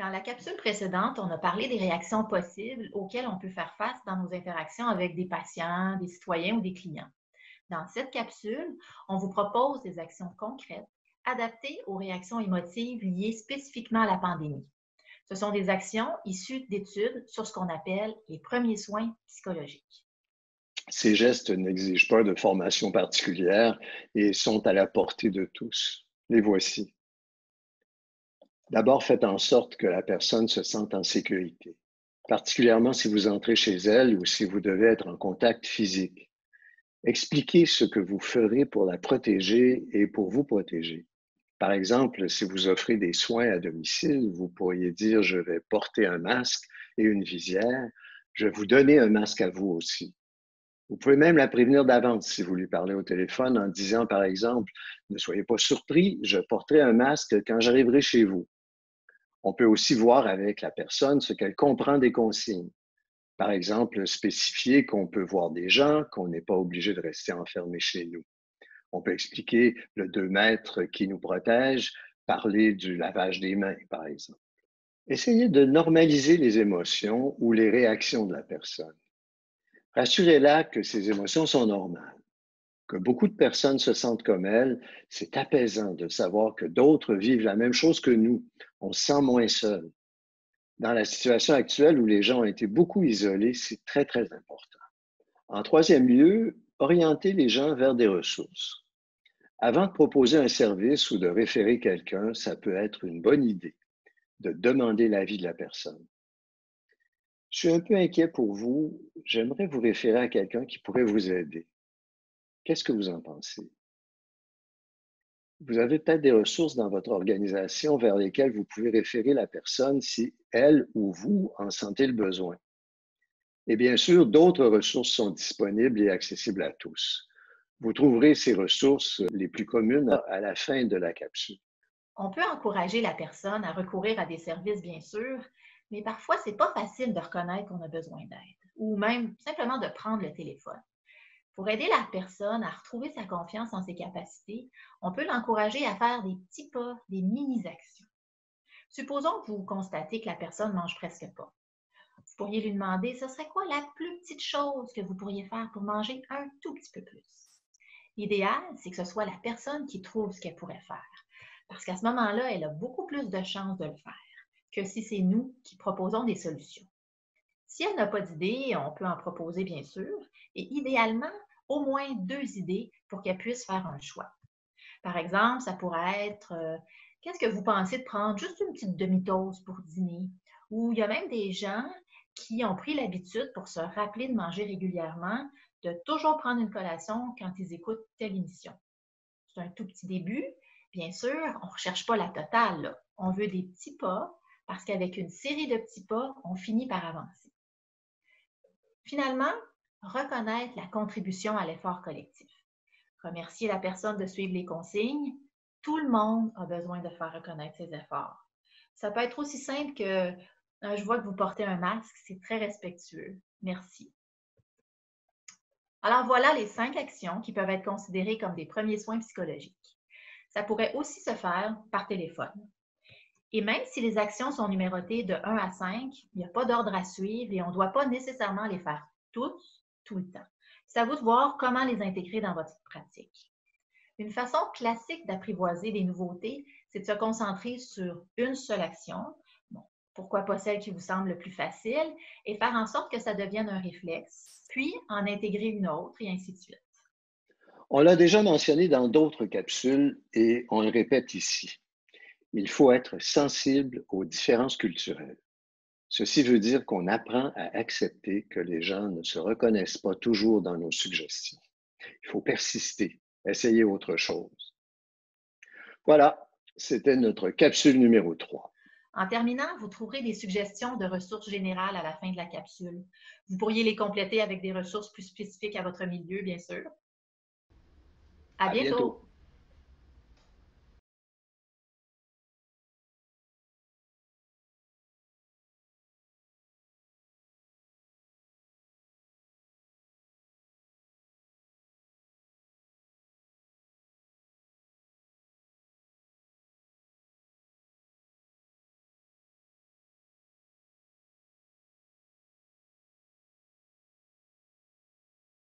Dans la capsule précédente, on a parlé des réactions possibles auxquelles on peut faire face dans nos interactions avec des patients, des citoyens ou des clients. Dans cette capsule, on vous propose des actions concrètes adaptées aux réactions émotives liées spécifiquement à la pandémie. Ce sont des actions issues d'études sur ce qu'on appelle les premiers soins psychologiques. Ces gestes n'exigent pas de formation particulière et sont à la portée de tous. Les voici. D'abord, faites en sorte que la personne se sente en sécurité, particulièrement si vous entrez chez elle ou si vous devez être en contact physique. Expliquez ce que vous ferez pour la protéger et pour vous protéger. Par exemple, si vous offrez des soins à domicile, vous pourriez dire: je vais porter un masque et une visière. Je vais vous donner un masque à vous aussi. Vous pouvez même la prévenir d'avance si vous lui parlez au téléphone en disant, par exemple: ne soyez pas surpris, je porterai un masque quand j'arriverai chez vous. On peut aussi voir avec la personne ce qu'elle comprend des consignes. Par exemple, spécifier qu'on peut voir des gens, qu'on n'est pas obligé de rester enfermé chez nous. On peut expliquer le 2 mètres qui nous protège, parler du lavage des mains, par exemple. Essayez de normaliser les émotions ou les réactions de la personne. Rassurez-la que ces émotions sont normales, que beaucoup de personnes se sentent comme elle. C'est apaisant de savoir que d'autres vivent la même chose que nous. On se sent moins seul. Dans la situation actuelle où les gens ont été beaucoup isolés, c'est très, très important. En troisième lieu, orienter les gens vers des ressources. Avant de proposer un service ou de référer quelqu'un, ça peut être une bonne idée de demander l'avis de la personne. Je suis un peu inquiet pour vous. J'aimerais vous référer à quelqu'un qui pourrait vous aider. Qu'est-ce que vous en pensez? Vous avez peut-être des ressources dans votre organisation vers lesquelles vous pouvez référer la personne si elle ou vous en sentez le besoin. Et bien sûr, d'autres ressources sont disponibles et accessibles à tous. Vous trouverez ces ressources les plus communes à la fin de la capsule. On peut encourager la personne à recourir à des services, bien sûr, mais parfois, c'est pas facile de reconnaître qu'on a besoin d'aide ou même simplement de prendre le téléphone. Pour aider la personne à retrouver sa confiance en ses capacités, on peut l'encourager à faire des petits pas, des mini-actions. Supposons que vous constatez que la personne mange presque pas. Vous pourriez lui demander, ce serait quoi la plus petite chose que vous pourriez faire pour manger un tout petit peu plus? L'idéal, c'est que ce soit la personne qui trouve ce qu'elle pourrait faire, parce qu'à ce moment-là, elle a beaucoup plus de chances de le faire que si c'est nous qui proposons des solutions. Si elle n'a pas d'idée, on peut en proposer bien sûr, et idéalement, au moins 2 idées pour qu'elle puisse faire un choix. Par exemple, ça pourrait être qu'est-ce que vous pensez de prendre juste une petite demi-toast pour dîner? Ou il y a même des gens qui ont pris l'habitude pour se rappeler de manger régulièrement, de toujours prendre une collation quand ils écoutent telle émission. C'est un tout petit début. Bien sûr, on ne recherche pas la totale, là. On veut des petits pas parce qu'avec une série de petits pas, on finit par avancer. Finalement, reconnaître la contribution à l'effort collectif. Remercier la personne de suivre les consignes. Tout le monde a besoin de faire reconnaître ses efforts. Ça peut être aussi simple que je vois que vous portez un masque, c'est très respectueux. Merci. Alors voilà les 5 actions qui peuvent être considérées comme des premiers soins psychologiques. Ça pourrait aussi se faire par téléphone. Et même si les actions sont numérotées de 1 à 5, il n'y a pas d'ordre à suivre et on ne doit pas nécessairement les faire toutes, tout le temps. C'est à vous de voir comment les intégrer dans votre pratique. Une façon classique d'apprivoiser les nouveautés, c'est de se concentrer sur une seule action. Bon, pourquoi pas celle qui vous semble le plus facile et faire en sorte que ça devienne un réflexe, puis en intégrer une autre et ainsi de suite. On l'a déjà mentionné dans d'autres capsules et on le répète ici. Il faut être sensible aux différences culturelles. Ceci veut dire qu'on apprend à accepter que les gens ne se reconnaissent pas toujours dans nos suggestions. Il faut persister, essayer autre chose. Voilà, c'était notre capsule numéro 3. En terminant, vous trouverez des suggestions de ressources générales à la fin de la capsule. Vous pourriez les compléter avec des ressources plus spécifiques à votre milieu, bien sûr. À À bientôt. bientôt!